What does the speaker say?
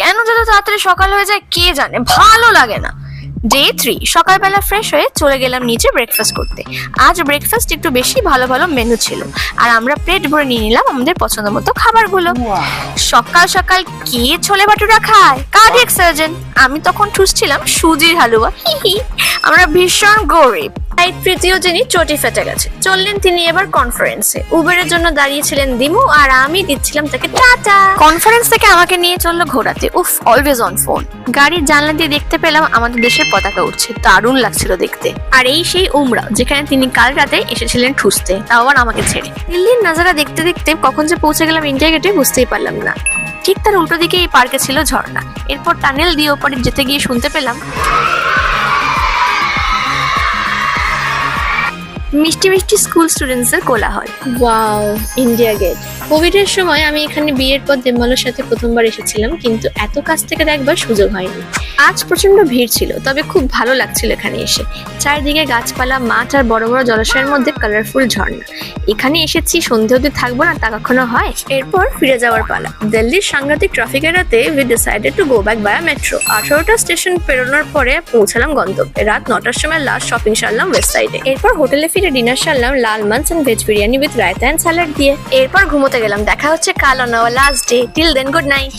কেন যত তাড়াতাড়ি সকাল হয়ে যায় কে জানে, ভালো লাগে না। ডে 3, সকালবেলা ফ্রেশ হয়ে চলে গেলাম নিচে ব্রেকফাস্ট করতে। আজ ব্রেকফাস্ট একটু বেশি ভালো ভালো মেনু ছিল, আর আমরা প্লেট ভরে নিয়ে নিলাম আমাদের পছন্দ মতো খাবারগুলো। সকাল সকাল কে ছোলে ভাটুরা খায়? Cardiac surgeon. আমি তখন ঠুসছিলাম সুজির হালুয়া। আমরা ভীষণ গরিব। তাই তৃতীয় যিনি চটি ফেটে গেছে চললেন তিনি এবার কনফারেন্সে। উবেরের জন্য দাঁড়িয়েছিলেন দিমু, আর আমি দিচ্ছিলাম তাকে টাটা। কনফারেন্স থেকে আমাকে নিয়ে চললো ঘোরাতে। উফ, অলওয়েজ অন ফোন। গাড়ির জানলা দিয়ে দেখতে পেলাম আমাদের দেশের পতাকা উঠছে, দারুণ লাগছিল দেখতে। আর এই সেই উমরা যেখানে তিনি কাল রাতে এসেছিলেন ঠুসতে, তাও আবার আমাকে ছেড়ে। দিল্লির নাজারা দেখতে দেখতে কখন যে পৌঁছে গেলাম ইন্ডিয়া গেটে বুঝতেই পারলাম না। ঠিক তার উল্টো দিকে এই পার্কে ছিল ঝর্ণা। এরপর টানেল দিয়ে ওপরে যেতে গিয়ে শুনতে পেলাম মিষ্টি মিষ্টি স্কুল স্টুডেন্টস এর কোলাহল। Wow, India gate. কোভিড এর সময় আমি এখানে বিয়ের পর দেবমালার সাথে প্রথমবার এসেছিলাম, কিন্তু এত কাছ থেকে দেখবার সুযোগ হয়নি। আজ প্রচন্ড ভিড় ছিল, তবে খুব ভালো লাগছিল এখানে এসে। চারিদিকে গাছপালা, মাঠ আর বড় বড় জলাশয়ের মধ্যে কালারফুল ঝর্ণা। এখানে এসেছি, সন্ধে অবধি থাকবো না তা কখনো হয়। এরপর ফিরে যাওয়ার পালা। দিল্লির সাংঘাতিক ট্রাফিক এড়াতে we decided to go back by metro. 18টা স্টেশন পেরোনোর পরে পৌঁছালাম গন্তব্যে। রাত 9টার সময় লাস্ট শপিং সারলাম ওয়েস্ট সাইডে। এরপর হোটেলে ফিরে ডিনার সারলাম লাল মাঞ্চ and veg biryani with raita and salad দিয়ে। এরপর ঘুমোতে গেলাম। দেখা হচ্ছে কাল on our last day. Till then, good night.